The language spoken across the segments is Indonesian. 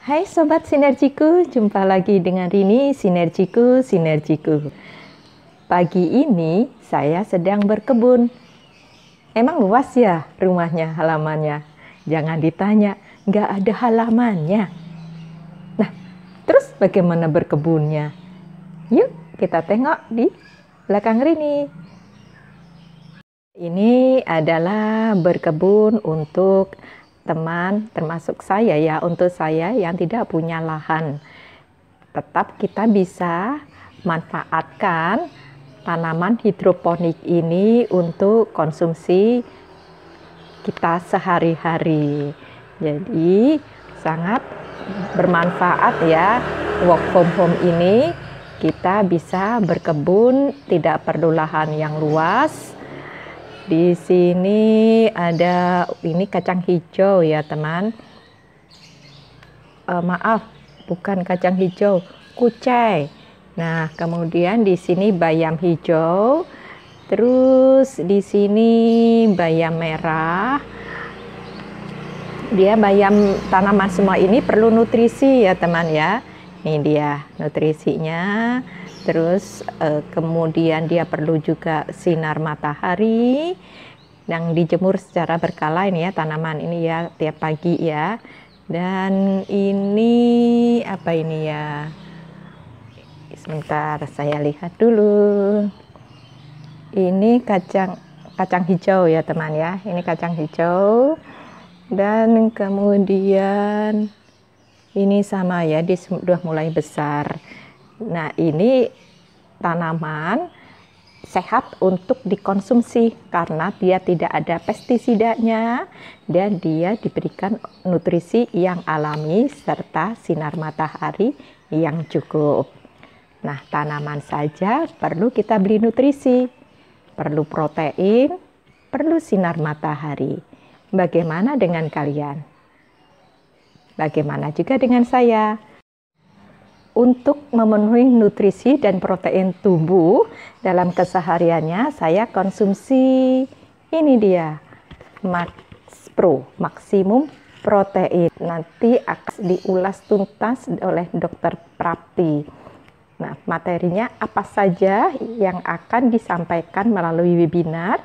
Hai Sobat Sinergiku, jumpa lagi dengan Rini, Sinergiku. Pagi ini saya sedang berkebun. Emang luas ya rumahnya, halamannya? Jangan ditanya, nggak ada halamannya. Nah, terus bagaimana berkebunnya? Yuk kita tengok di belakang Rini. Ini adalah berkebun untuk teman, termasuk saya ya, untuk saya yang tidak punya lahan. Tetap kita bisa manfaatkan tanaman hidroponik ini untuk konsumsi kita sehari-hari. Jadi sangat bermanfaat ya, work from home ini kita bisa berkebun, tidak perlu lahan yang luas. Di sini ada ini kacang hijau ya teman. Maaf, bukan kacang hijau, kucai. Nah, kemudian di sini bayam hijau. Terus di sini bayam merah. Dia bayam tanaman semua ini perlu nutrisi ya teman ya. Ini dia nutrisinya. Terus kemudian dia perlu juga sinar matahari yang dijemur secara berkala ini ya tanaman ini ya tiap pagi ya. Dan ini apa ini ya? Sebentar saya lihat dulu. Ini kacang hijau ya teman ya. Ini kacang hijau. Dan kemudian ini sama ya, dia sudah mulai besar. Nah, ini tanaman sehat untuk dikonsumsi karena dia tidak ada pestisidanya dan dia diberikan nutrisi yang alami serta sinar matahari yang cukup. Nah, tanaman saja perlu kita beli nutrisi, perlu protein, perlu sinar matahari. Bagaimana dengan kalian? Bagaimana juga dengan saya? Untuk memenuhi nutrisi dan protein tubuh dalam kesehariannya, saya konsumsi ini dia, Max Pro, maksimum protein. Nanti akan diulas tuntas oleh Dr. Prapti. Nah, materinya apa saja yang akan disampaikan melalui webinar?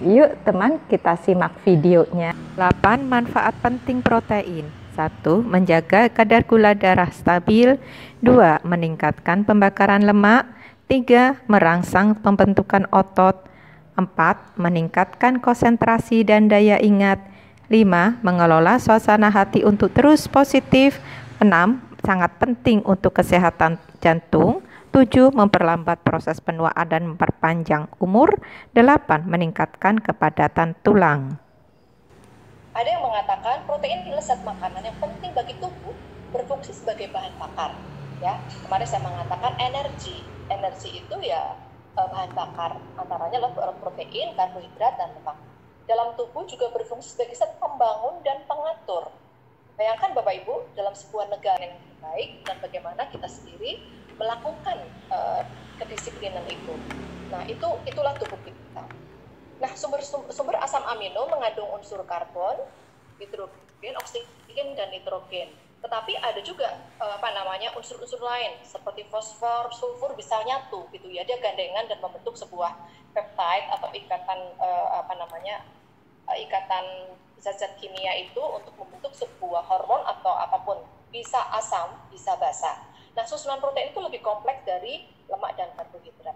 Yuk teman, kita simak videonya. 8 manfaat penting protein. 1. Menjaga kadar gula darah stabil. 2. Meningkatkan pembakaran lemak. 3. Merangsang pembentukan otot. 4. Meningkatkan konsentrasi dan daya ingat. 5. Mengelola suasana hati untuk terus positif. 6. Sangat penting untuk kesehatan jantung. 7. Memperlambat proses penuaan dan memperpanjang umur. 8. Meningkatkan kepadatan tulang. Ada yang mengatakan protein lezat makanan yang penting bagi tubuh berfungsi sebagai bahan bakar. Ya, kemarin saya mengatakan energi itu ya bahan bakar, antaranya adalah protein, karbohidrat, dan lemak. Dalam tubuh juga berfungsi sebagai zat pembangun dan pengatur. Bayangkan Bapak Ibu dalam sebuah negara yang baik dan bagaimana kita sendiri melakukan kedisiplinan itu. Nah, itulah tubuh kita. Nah, sumber asam amino mengandung unsur karbon, hidrogen, oksigen, dan nitrogen. Tetapi ada juga unsur-unsur lain seperti fosfor, sulfur bisa nyatu gitu ya. Dia gandengan dan membentuk sebuah peptide atau ikatan zat-zat kimia itu untuk membentuk sebuah hormon atau apapun. Bisa asam, bisa basa. Nah, susunan protein itu lebih kompleks dari lemak dan karbohidrat.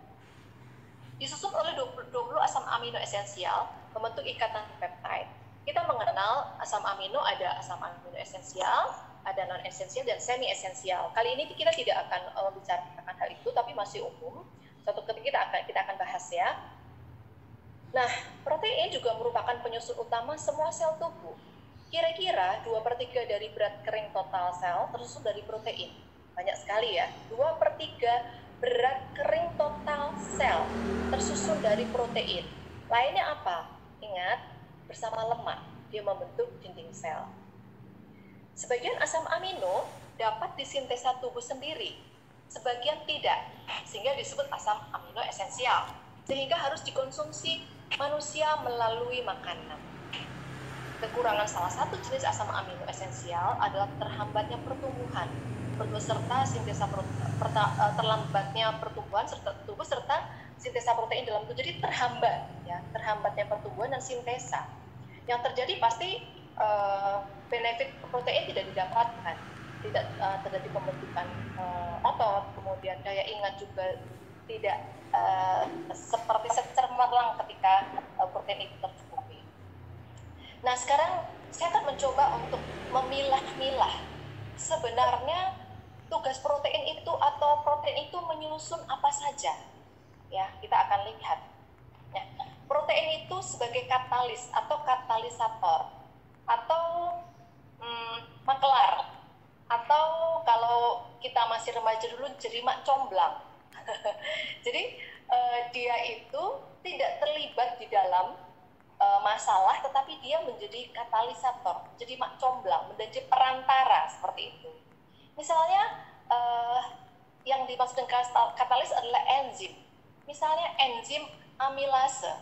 Disusun oleh 20 asam amino esensial membentuk ikatan peptide. Kita mengenal asam amino, ada asam amino esensial, ada non esensial dan semi esensial. Kali ini kita tidak akan membicarakan hal itu, tapi masih umum. Suatu ketika kita akan bahas ya. Nah, protein juga merupakan penyusun utama semua sel tubuh. Kira-kira 2/3 dari berat kering total sel tersusun dari protein. Banyak sekali ya, 2/3 berat kering total sel tersusun dari protein. Lainnya apa? Ingat, bersama lemak, dia membentuk dinding sel. Sebagian asam amino dapat disintesa tubuh sendiri, sebagian tidak, sehingga disebut asam amino esensial, sehingga harus dikonsumsi manusia melalui makanan. Kekurangan salah satu jenis asam amino esensial adalah terhambatnya pertumbuhan beserta terlambatnya pertumbuhan serta sintesa protein dalam tubuh. Jadi terhambat, ya, terhambatnya pertumbuhan dan sintesa. Yang terjadi pasti benefit protein tidak didapatkan, tidak terjadi pembentukan otot, kemudian daya ingat juga tidak seperti secermerlang ketika protein itu tercukupi. Nah, sekarang saya akan mencoba untuk memilah-milah sebenarnya tugas protein itu atau protein itu menyusun apa saja. Ya, kita akan lihat. Ya, protein itu sebagai katalis atau katalisator atau makelar, atau kalau kita masih remaja dulu jadi mak comblang. Jadi dia itu tidak terlibat di dalam masalah, tetapi dia menjadi katalisator, jadi mak comblang, menjadi perantara seperti itu. Misalnya yang dimaksud dengan katalis adalah enzim. Misalnya enzim amilase.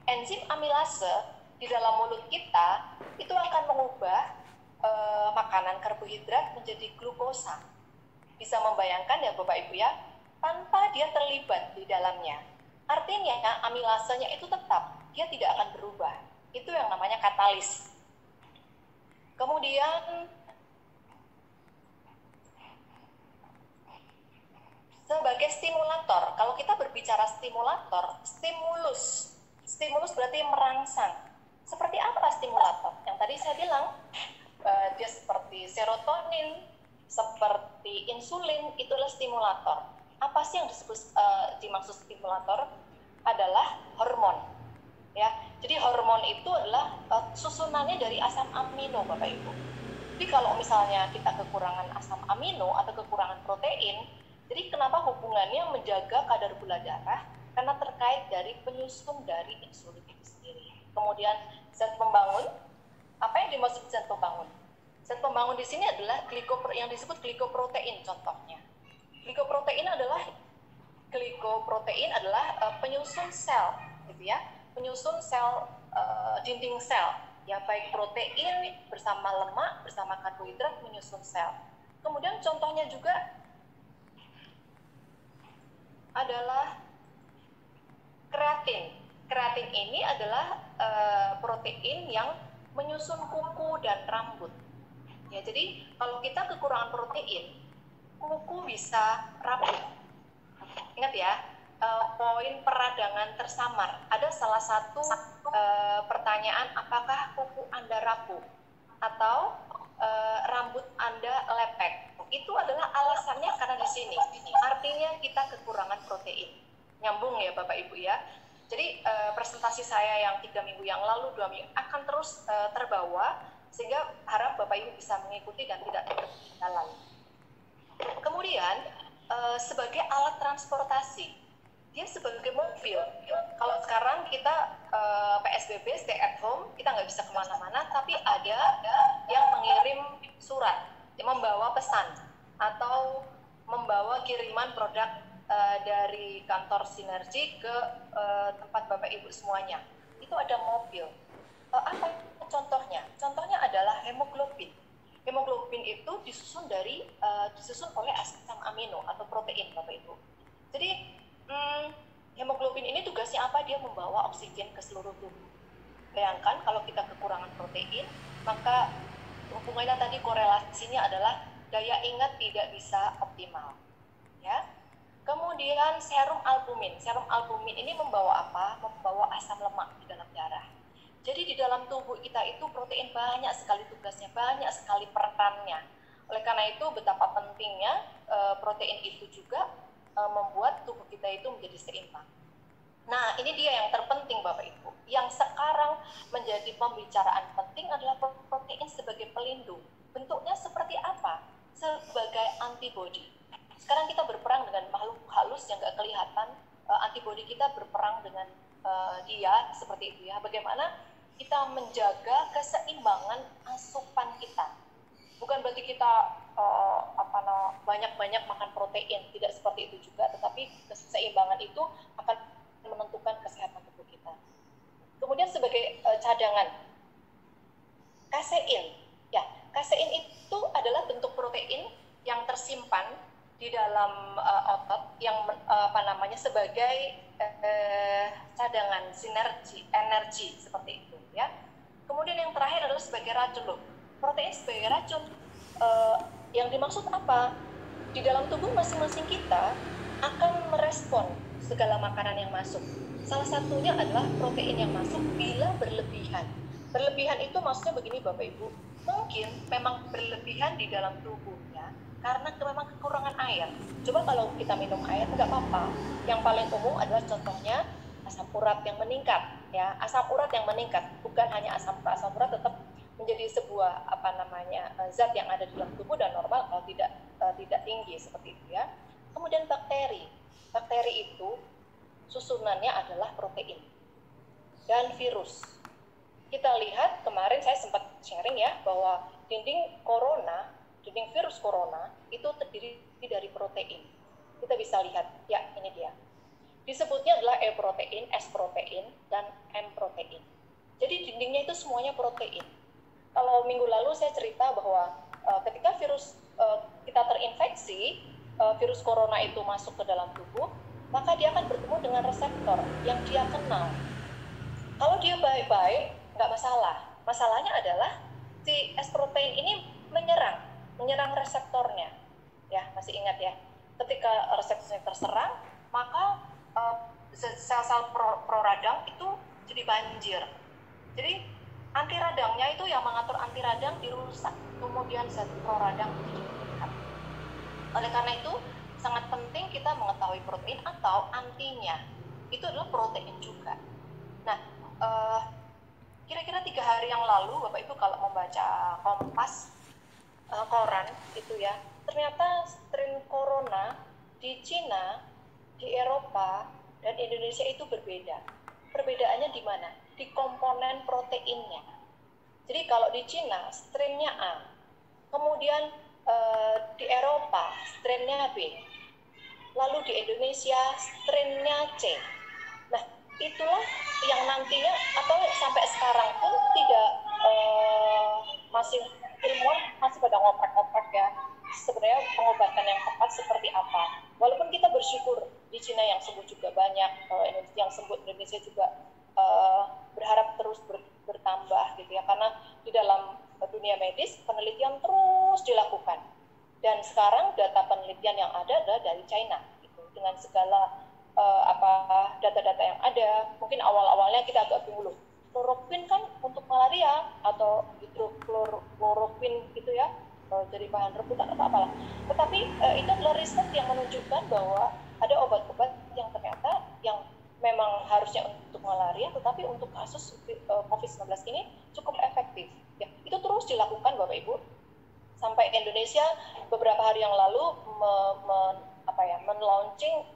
Enzim amilase di dalam mulut kita itu akan mengubah makanan karbohidrat menjadi glukosa. Bisa membayangkan ya Bapak Ibu ya, tanpa dia terlibat di dalamnya. Artinya amilasenya itu tetap, dia tidak akan berubah. Itu yang namanya katalis. Kemudian sebagai stimulator, kalau kita berbicara stimulator, stimulus berarti merangsang. Seperti apa stimulator? Yang tadi saya bilang, dia seperti serotonin, seperti insulin, itulah stimulator. Apa sih yang dimaksud stimulator? Adalah hormon. Ya, jadi hormon itu adalah susunannya dari asam amino, Bapak Ibu. Jadi kalau misalnya kita kekurangan asam amino atau kekurangan protein, jadi kenapa hubungannya menjaga kadar gula darah? Karena terkait dari penyusun dari insulin itu sendiri. Kemudian zat pembangun, apa yang dimaksud zat pembangun? Zat pembangun di sini adalah yang disebut glikoprotein contohnya. Glikoprotein adalah penyusun sel, gitu ya, penyusun sel, dinding sel, ya, baik protein bersama lemak bersama karbohidrat menyusun sel. Kemudian contohnya juga adalah kreatin. Kreatin ini adalah protein yang menyusun kuku dan rambut. Ya, jadi kalau kita kekurangan protein, kuku bisa rapuh. Ingat ya, poin peradangan tersamar. Ada salah satu pertanyaan, apakah kuku Anda rapuh atau rambut Anda lepek? Itu adalah alasannya karena di sini. Artinya kita kekurangan protein. Nyambung ya Bapak Ibu ya. Jadi presentasi saya yang 3 minggu yang lalu, 2 minggu akan terus terbawa, sehingga harap Bapak Ibu bisa mengikuti dan tidak terketinggalan. Kemudian sebagai alat transportasi, dia sebagai mobil. Kalau sekarang kita PSBB, stay at home, kita nggak bisa kemana-mana, tapi ada yang mengirim surat, membawa pesan, atau membawa kiriman produk dari kantor Sinergi ke tempat Bapak Ibu semuanya. Itu ada mobil. Apa contohnya? Contohnya adalah hemoglobin. Hemoglobin itu disusun oleh asam amino atau protein, Bapak Ibu. Jadi hemoglobin ini tugasnya apa? Dia membawa oksigen ke seluruh tubuh. Bayangkan kalau kita kekurangan protein, maka hubungannya tadi korelasinya adalah daya ingat tidak bisa optimal. Ya. Kemudian serum albumin. Serum albumin ini membawa apa? Membawa asam lemak di dalam darah. Jadi di dalam tubuh kita itu protein banyak sekali tugasnya, banyak sekali perannya. Oleh karena itu betapa pentingnya protein itu juga membuat tubuh kita itu menjadi seimbang. Nah, ini dia yang terpenting Bapak Ibu. Yang sekarang menjadi pembicaraan penting adalah protein sebagai pelindung. Bentuknya seperti apa? Sebagai antibodi. Sekarang kita berperang dengan makhluk halus yang nggak kelihatan. Antibodi kita berperang dengan dia seperti itu ya. Bagaimana kita menjaga keseimbangan asupan kita. Bukan berarti kita banyak-banyak makan protein, tidak seperti itu juga, tetapi keseimbangan itu akan menentukan kesehatan tubuh kita. Kemudian sebagai cadangan. Kasein. Ya, kasein itu adalah bentuk protein yang tersimpan di dalam otot yang sebagai cadangan sinergi energi seperti itu ya. Kemudian yang terakhir adalah sebagai racun loh. Protein sebagai racun yang dimaksud apa? Di dalam tubuh masing-masing kita akan merespon segala makanan yang masuk. Salah satunya adalah protein yang masuk bila berlebihan. Berlebihan itu maksudnya begini Bapak Ibu, mungkin memang berlebihan di dalam tubuhnya karena memang kekurangan air. Coba kalau kita minum air nggak apa-apa. Yang paling umum adalah contohnya asam urat yang meningkat, ya. Asam urat yang meningkat, bukan hanya asam urat tetap menjadi sebuah zat yang ada di dalam tubuh dan normal kalau tidak tinggi seperti itu ya. Kemudian bakteri itu susunannya adalah protein dan virus. Kita lihat kemarin saya sempat sharing ya bahwa dinding virus corona itu terdiri dari protein. Kita bisa lihat ya, ini dia. Disebutnya adalah E protein, S protein, dan M protein. Jadi dindingnya itu semuanya protein. Kalau minggu lalu saya cerita bahwa ketika virus kita terinfeksi, virus corona itu masuk ke dalam tubuh, maka dia akan bertemu dengan reseptor yang dia kenal. Kalau dia baik-baik, nggak masalah. Masalahnya adalah si S protein ini menyerang reseptornya. Ya, masih ingat ya? Ketika reseptornya terserang, maka sel-sel proradang itu jadi banjir. Jadi anti radangnya itu yang mengatur anti radang dirusak, kemudian zat proradang jadi meningkat. Oleh karena itu sangat penting kita mengetahui protein atau antinya. Itu adalah protein juga. Nah, kira-kira 3 hari yang lalu Bapak Ibu kalau membaca Kompas koran itu ya, ternyata strain corona di Cina, di Eropa, dan Indonesia itu berbeda. Perbedaannya di mana? Di komponen proteinnya. Jadi kalau di Cina strainnya A, kemudian di Eropa strainnya B, lalu di Indonesia strainnya C. Nah, itulah yang nantinya atau sampai sekarang pun tidak masih ilmuwan masih pada ngoprek-ngoprek ya. Sebenarnya pengobatan yang tepat seperti apa? Walaupun kita bersyukur di Cina yang sembuh juga banyak, yang sembuh Indonesia juga berharap terus bertambah gitu ya, karena di dalam dunia medis penelitian terus dilakukan dan sekarang data penelitian yang ada adalah dari China gitu, dengan segala data-data yang ada. Mungkin awal-awalnya kita agak bingung loh, kloroquine kan untuk malaria atau hidrokloroquine gitu ya, jadi bahan rebutan atau apalah. Tetapi itu adalah riset yang menunjukkan bahwa ada obat-obat yang ternyata yang memang harusnya untuk malaria, tetapi untuk kasus COVID-19 ini cukup efektif. Ya, itu terus dilakukan Bapak Ibu. Sampai Indonesia beberapa hari yang lalu men-launching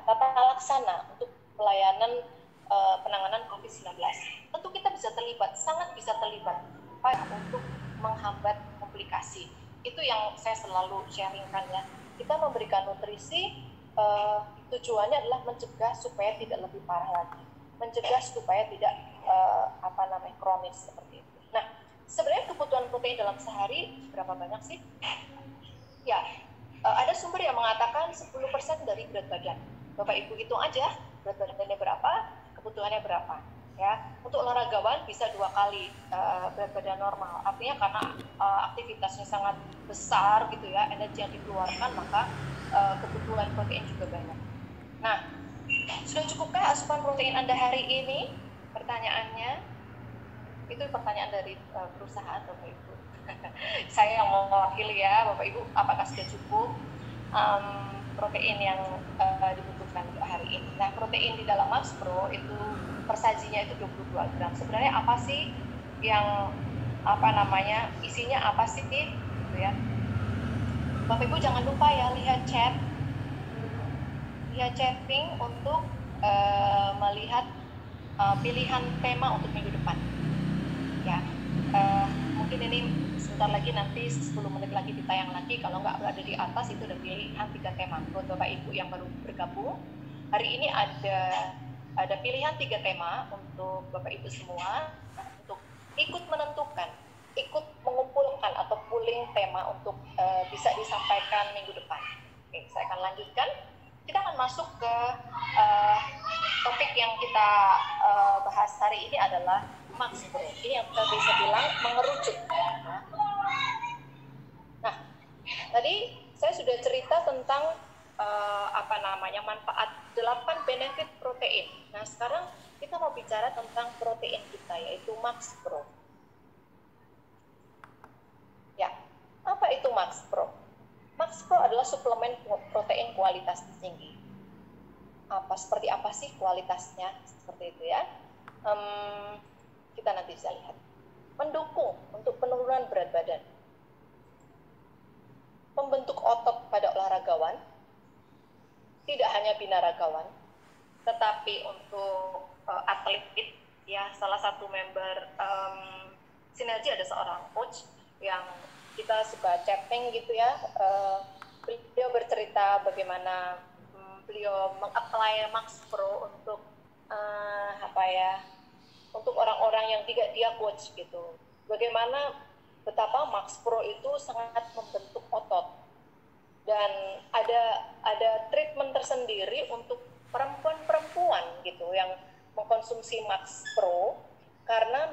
tata laksana untuk pelayanan penanganan COVID-19. Tentu kita bisa terlibat, sangat bisa terlibat untuk menghambat komplikasi. Itu yang saya selalu sharingkan ya. Kita memberikan nutrisi, tujuannya adalah mencegah supaya tidak lebih parah lagi, mencegah supaya tidak kronis seperti itu. Nah, sebenarnya kebutuhan protein dalam sehari berapa banyak sih? Ya, ada sumber yang mengatakan 10% dari berat badan. Bapak Ibu hitung aja berat badannya berapa, kebutuhannya berapa. Ya, untuk olahragawan bisa 2 kali berat badan normal. Artinya karena aktivitasnya sangat besar gitu ya, energi yang dikeluarkan, maka kebutuhan protein juga banyak. Nah, sudah cukupkah asupan protein Anda hari ini? Pertanyaannya, itu pertanyaan dari perusahaan Bapak Ibu. Saya yang mewakili ya, Bapak Ibu, apakah sudah cukup protein yang dibutuhkan untuk hari ini? Nah, protein di dalam Max Pro itu persajinya itu 22 gram. Sebenarnya apa sih yang isinya apa sih gitu ya? Bapak Ibu jangan lupa ya lihat chatting untuk melihat pilihan tema untuk minggu depan. Ya, mungkin ini sebentar lagi, nanti 10 menit lagi ditayang lagi. Kalau nggak berada di atas itu ada pilihan 3 tema buat Bapak Ibu yang baru bergabung. Hari ini ada pilihan 3 tema untuk Bapak Ibu semua untuk ikut menentukan, ikut mengumpulkan atau pooling tema untuk bisa disampaikan minggu depan. Oke, saya akan lanjutkan. Kita akan masuk ke topik yang kita bahas hari ini adalah Max Pro. Ini yang kita bisa bilang mengerucut. Nah, tadi saya sudah cerita tentang manfaat 8 benefit protein. Nah, sekarang kita mau bicara tentang protein kita, yaitu Max Pro. Ya, apa itu Max Pro? Max Pro adalah suplemen protein kualitas tinggi. Seperti apa sih kualitasnya? Seperti itu ya. Kita nanti bisa lihat. Mendukung untuk penurunan berat badan. Membentuk otot pada olahragawan. Tidak hanya binaragawan, tetapi untuk atlet, ya, salah satu member Sinergi ada seorang coach yang kita suka chatting gitu ya. Beliau bercerita bagaimana beliau meng-apply Max Pro untuk untuk orang-orang yang tidak dia coach gitu. Bagaimana betapa Max Pro itu sangat membentuk otot. Dan ada treatment tersendiri untuk perempuan-perempuan gitu yang mengkonsumsi Max Pro karena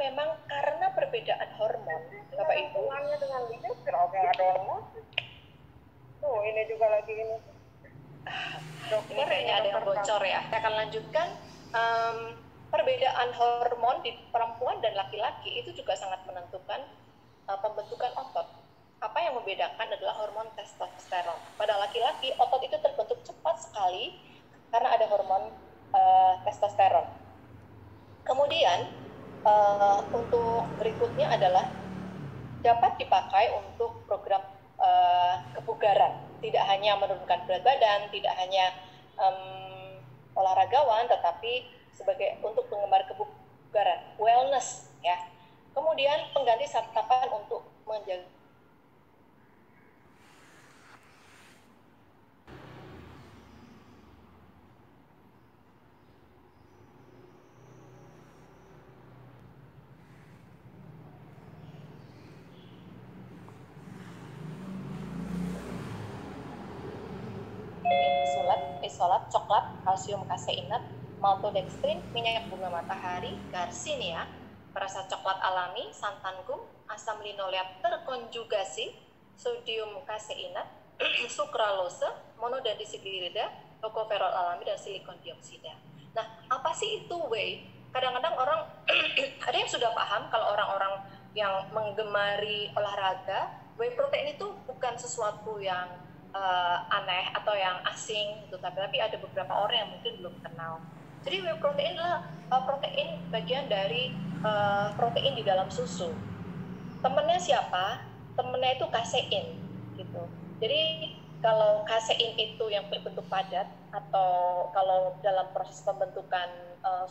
perbedaan hormon, Bapak Ibu. Hubungannya dengan liver, oke, ada yang musik. Tuh, ini juga lagi ini. Ini kayaknya ada yang bocor ya. Saya akan lanjutkan. Perbedaan hormon di perempuan dan laki-laki itu juga sangat menentukan pembentukan otot. Apa yang membedakan adalah hormon testosteron. Pada laki-laki, otot itu terbentuk cepat sekali karena ada hormon testosteron. Kemudian, untuk berikutnya adalah dapat dipakai untuk program kebugaran. Tidak hanya menurunkan berat badan, tidak hanya olahragawan, tetapi untuk penggemar kebugaran, wellness ya. Kemudian pengganti santapan untuk menjaga isolat, coklat, kalsium kaseinat, maltodextrin, minyak bunga matahari, garcinia, perasa coklat alami, santan gum, asam linoleat terkonjugasi, sodium kaseinat, sukralose, monodendrosakarida, tokoferol alami, dan silikon dioksida. Nah, apa sih itu whey? Kadang-kadang orang ada yang sudah paham kalau orang-orang yang menggemari olahraga, whey protein itu bukan sesuatu yang aneh atau yang asing gitu, tapi ada beberapa orang yang mungkin belum kenal. Jadi whey protein adalah protein bagian dari protein di dalam susu. Temennya siapa? Temennya itu kasein gitu. Jadi kalau kasein itu yang berbentuk padat, atau kalau dalam proses pembentukan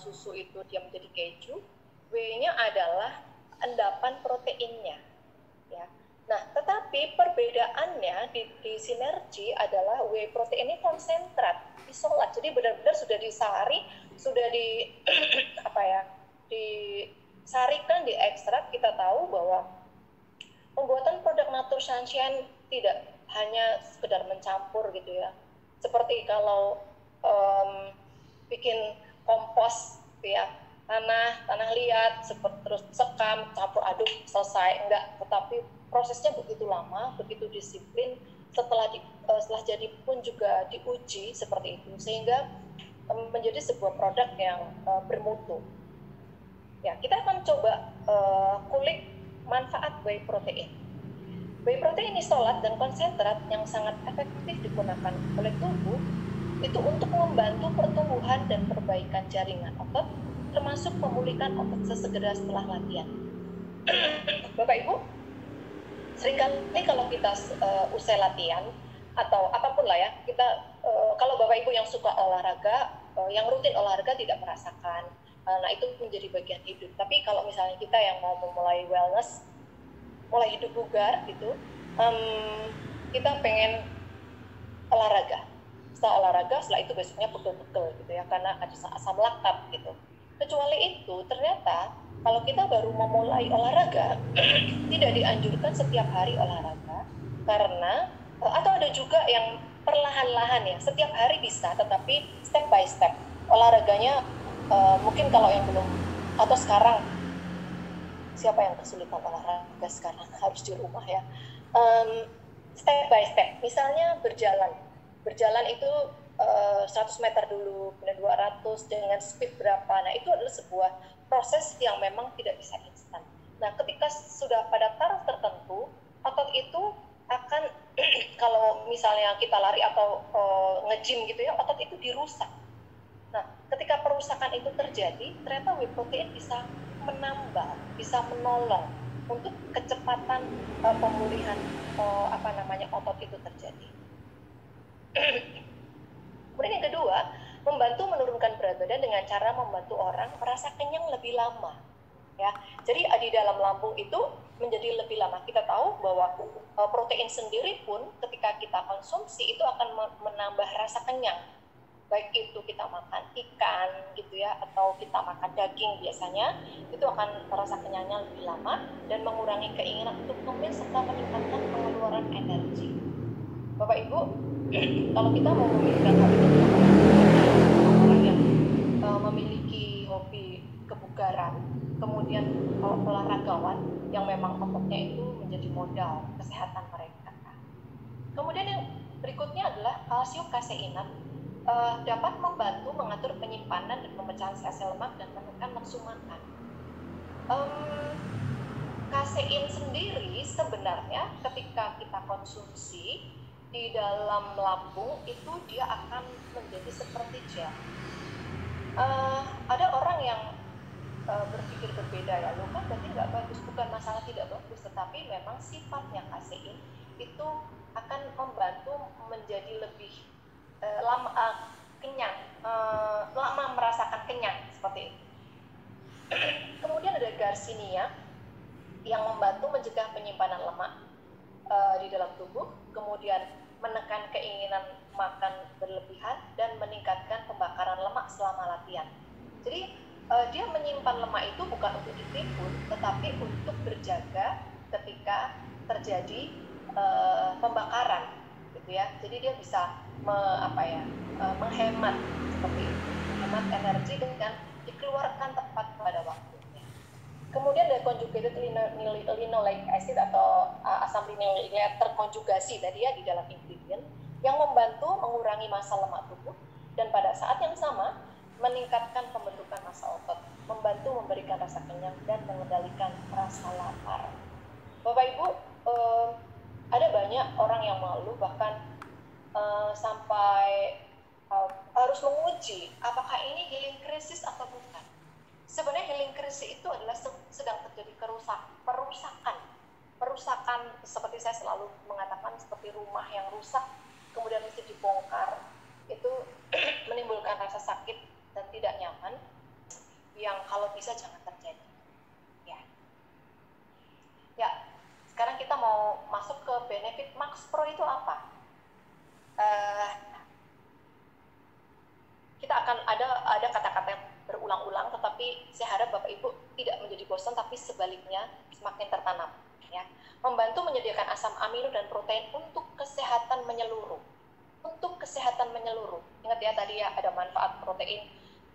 susu itu dia menjadi keju, whey-nya adalah endapan proteinnya ya. Nah, tetapi perbedaannya di Sinergi adalah whey protein ini konsentrat, isolat. Jadi benar-benar sudah disari, sudah disarikan, diekstrak. Kita tahu bahwa pembuatan produk Nature Sunshine tidak hanya sekedar mencampur gitu ya. Seperti kalau bikin kompos ya, tanah liat, terus sekam, campur aduk, selesai. Enggak, tetapi prosesnya begitu lama, begitu disiplin, setelah jadi pun juga diuji seperti itu, sehingga menjadi sebuah produk yang bermutu. Ya, kita akan coba kulik manfaat whey protein. Whey protein isolat dan konsentrat yang sangat efektif digunakan oleh tubuh itu untuk membantu pertumbuhan dan perbaikan jaringan otot, termasuk memulihkan otot sesegera setelah latihan. Bapak Ibu, seringkali kalau kita usai latihan atau apapun lah ya, kita kalau Bapak Ibu yang suka olahraga, yang rutin olahraga tidak merasakan, nah itu menjadi bagian hidup. Tapi kalau misalnya kita yang mau memulai wellness, mulai hidup bugar gitu, kita pengen olahraga. Setelah olahraga, setelah itu besoknya pegel-pegel gitu ya, karena ada asam laktat gitu. Kecuali itu, ternyata Kalau kita baru memulai olahraga, tidak dianjurkan setiap hari olahraga, karena atau ada juga yang perlahan-lahan ya, setiap hari bisa, tetapi step by step. Olahraganya mungkin kalau yang belum, atau sekarang, siapa yang kesulitan olahraga sekarang harus di rumah ya, step by step. Misalnya berjalan itu 100 meter dulu, kemudian 200 dengan speed berapa. Nah, itu adalah sebuah proses yang memang tidak bisa instan. Nah, ketika sudah pada taraf tertentu, otot itu akan kalau misalnya kita lari atau nge-gym gitu ya, otot itu dirusak. Nah, ketika perusakan itu terjadi, ternyata whey protein bisa menambah, bisa menolong untuk kecepatan pemulihan otot itu terjadi. Kemudian yang kedua, membantu menurunkan berat badan dengan cara membantu orang merasa kenyang lebih lama. Ya, jadi di dalam lambung itu menjadi lebih lama. Kita tahu bahwa protein sendiri pun ketika kita konsumsi itu akan menambah rasa kenyang. Baik itu kita makan ikan gitu ya, atau kita makan daging biasanya, itu akan merasa kenyangnya lebih lama dan mengurangi keinginan untuk ngemil serta meningkatkan pengeluaran energi. Bapak Ibu, kalau kita mau memikirkan hal itu, orang yang memiliki hobi kebugaran, kemudian kalau olahragawan yang memang ototnya itu menjadi modal kesehatan mereka. Kemudian yang berikutnya adalah kalsium kaseinat dapat membantu mengatur penyimpanan dan pemecahan sel-sel lemak dan menekan nafsu makan. Kasein sendiri sebenarnya ketika kita konsumsi di dalam lambung itu dia akan menjadi seperti gel. Ada orang yang berpikir berbeda ya, loh kan berarti nggak bagus, bukan masalah tidak bagus, tetapi memang sifatnya kasein itu akan membantu menjadi lebih kenyang, lama merasakan kenyang seperti itu. Kemudian ada garcinia yang membantu mencegah penyimpanan lemak di dalam tubuh, kemudian menekan keinginan makan berlebihan dan meningkatkan pembakaran lemak selama latihan. Jadi dia menyimpan lemak itu bukan untuk ditimbun, tetapi untuk berjaga ketika terjadi pembakaran, gitu ya. Jadi dia bisa menghemat seperti itu, menghemat energi dengan dikeluarkan tepat pada waktunya. Kemudian ada conjugated linoleic acid atau asam linoleik terkonjugasi tadi ya di dalam ingredient yang membantu mengurangi massa lemak tubuh dan pada saat yang sama meningkatkan pembentukan massa otot, membantu memberikan rasa kenyang dan mengendalikan rasa lapar. Bapak Ibu, ada banyak orang yang mengeluh bahkan sampai harus menguji apakah ini healing crisis atau bukan. Sebenarnya healing crisis itu adalah sedang terjadi perusakan seperti saya selalu mengatakan, seperti rumah yang rusak kemudian mesti dibongkar, itu menimbulkan rasa sakit dan tidak nyaman yang kalau bisa jangan terjadi. Ya, sekarang kita mau masuk ke benefit Max Pro itu apa? Kita akan ada kata-kata yang berulang-ulang, tetapi saya harap Bapak Ibu tidak menjadi bosan, tapi sebaliknya semakin tertanam. Ya, membantu menyediakan asam amino dan protein untuk kesehatan menyeluruh. Untuk kesehatan menyeluruh. Ingat ya tadi ya, ada manfaat protein,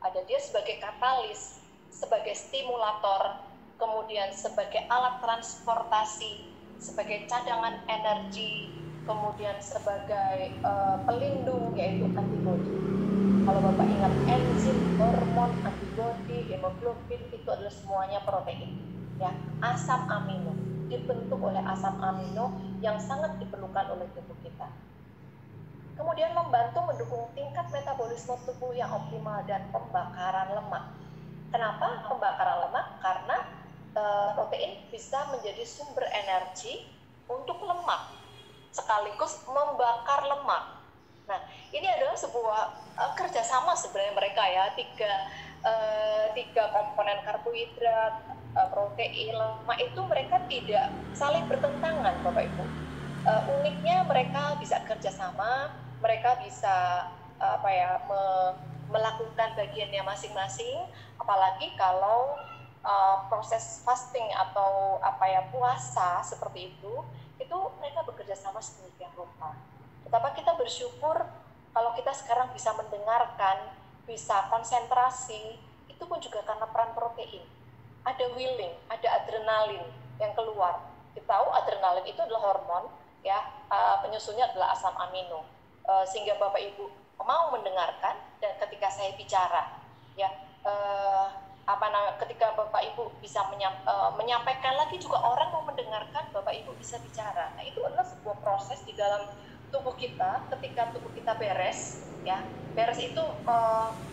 ada dia sebagai katalis, sebagai stimulator, kemudian sebagai alat transportasi, sebagai cadangan energi, kemudian sebagai pelindung yaitu antibodi. Kalau Bapak ingat enzim, hormon, antibodi, hemoglobin itu adalah semuanya protein. Ya, asam amino dibentuk oleh asam amino yang sangat diperlukan oleh tubuh kita. Kemudian membantu mendukung tingkat metabolisme tubuh yang optimal dan pembakaran lemak. Kenapa pembakaran lemak? Karena protein bisa menjadi sumber energi untuk lemak, sekaligus membakar lemak. Nah, ini adalah sebuah kerjasama sebenarnya mereka ya, tiga komponen karbohidrat, protein, lemak itu mereka tidak saling bertentangan, Bapak Ibu. Uniknya mereka bisa kerjasama, mereka bisa melakukan bagiannya masing-masing, apalagi kalau proses fasting atau puasa seperti itu mereka bekerja sama sedemikian rupa. Betapa kita bersyukur kalau kita sekarang bisa mendengarkan, bisa konsentrasi, itu pun juga karena peran protein. Ada willing, ada adrenalin yang keluar. Kita tahu adrenalin itu adalah hormon, ya, penyusunnya adalah asam amino, sehingga Bapak Ibu mau mendengarkan. Dan ketika saya bicara, ya, ketika Bapak Ibu bisa menyampaikan lagi juga orang mau mendengarkan, Bapak Ibu bisa bicara. Nah, itu adalah sebuah proses di dalam tubuh kita. Ketika tubuh kita beres, ya, beres itu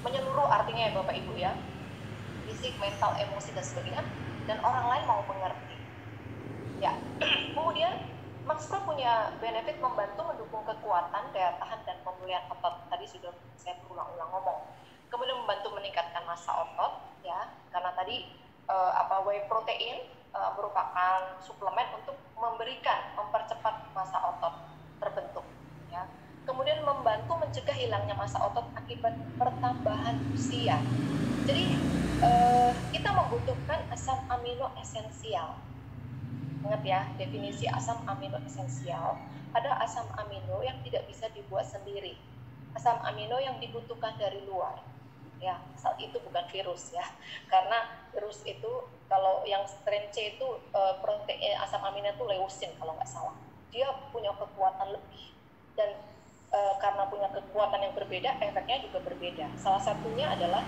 menyeluruh artinya ya Bapak Ibu ya, fisik, mental, emosi dan sebagainya, dan orang lain mau mengerti. Ya, kemudian Max Pro punya benefit membantu mendukung kekuatan, daya tahan dan pemulihan otot. Tadi sudah saya berulang-ulang ngomong. Kemudian membantu meningkatkan massa otot, ya, karena tadi whey protein merupakan suplemen untuk mempercepat massa otot terbentuk, ya. Kemudian membantu mencegah hilangnya massa otot akibat pertambahan usia. Jadi kita membutuhkan asam amino esensial. Ingat ya, definisi asam amino esensial. Ada asam amino yang tidak bisa dibuat sendiri. Asam amino yang dibutuhkan dari luar. Ya, itu bukan virus ya. Karena virus itu kalau yang strain C itu protein asam amino itu leucin kalau nggak salah. Dia punya kekuatan lebih, dan karena punya kekuatan yang berbeda, efeknya juga berbeda. Salah satunya adalah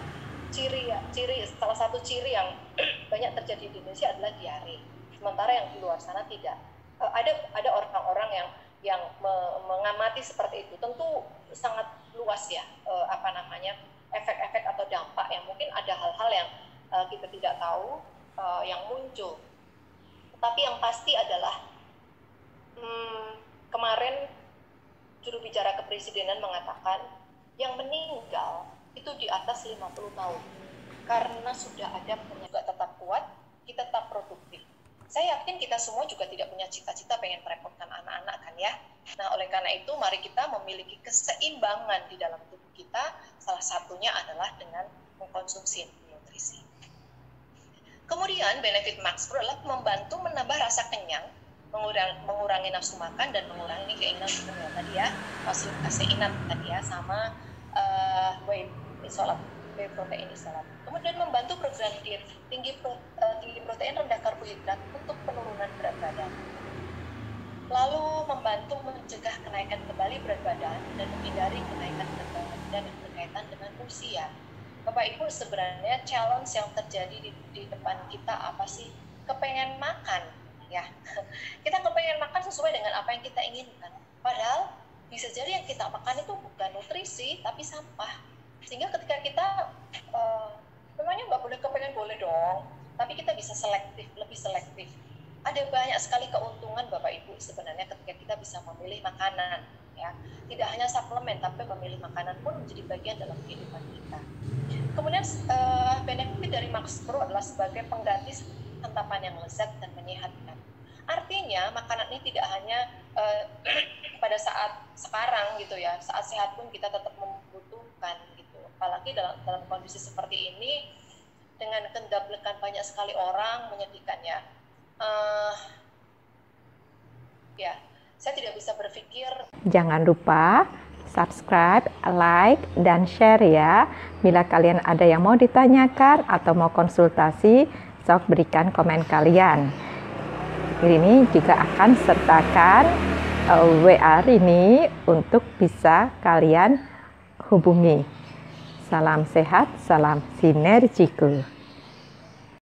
salah satu ciri yang banyak terjadi di Indonesia adalah diare. Sementara yang di luar sana tidak. Ada orang-orang yang mengamati seperti itu. Tentu sangat luas ya, efek-efek atau dampak yang mungkin ada hal-hal yang kita tidak tahu yang muncul. Tetapi yang pasti adalah kemarin juru bicara kepresidenan mengatakan yang meninggal itu di atas 50 tahun. Karena sudah ada penyebab tetap kuat, kita tetap produktif. Saya yakin kita semua juga tidak punya cita-cita pengen merepotkan anak-anak kan ya. Nah, oleh karena itu mari kita memiliki keseimbangan di dalam tubuh kita. Salah satunya adalah dengan mengkonsumsi nutrisi. Kemudian benefit Max Pro adalah membantu menambah rasa kenyang, mengurangi nafsu makan dan mengurangi keinginan minum tadi ya, kafein tadi ya, sama whey protein isolat. Kemudian membantu program diet tinggi protein rendah karbohidrat untuk penurunan berat badan. Lalu membantu mencegah kenaikan kembali berat badan dan menghindari kenaikan berat badan yang berkaitan dengan usia. Bapak Ibu, sebenarnya challenge yang terjadi di depan kita apa sih? Kepengen makan, ya. Kita kepengen makan sesuai dengan apa yang kita inginkan. Padahal bisa jadi yang kita makan itu bukan nutrisi, tapi sampah. Sehingga ketika kita memangnya nggak boleh kepengen, boleh dong, tapi kita bisa lebih selektif. Ada banyak sekali keuntungan Bapak Ibu sebenarnya ketika kita bisa memilih makanan, ya. Tidak hanya suplemen, tapi memilih makanan pun menjadi bagian dalam kehidupan kita. Kemudian benefit dari Max Pro adalah sebagai pengganti santapan yang lezat dan menyehatkan. Artinya makanan ini tidak hanya pada saat sekarang gitu ya, saat sehat pun kita tetap membutuhkan gitu. Apalagi dalam kondisi seperti ini dengan kendablekan banyak sekali orang, menyedihkan ya. Ya, saya tidak bisa berpikir. Jangan lupa subscribe, like, dan share ya. Bila kalian ada yang mau ditanyakan atau mau konsultasi, sok berikan komen kalian. Ini juga akan sertakan WA ini untuk bisa kalian hubungi. Salam sehat, salam sinergiku.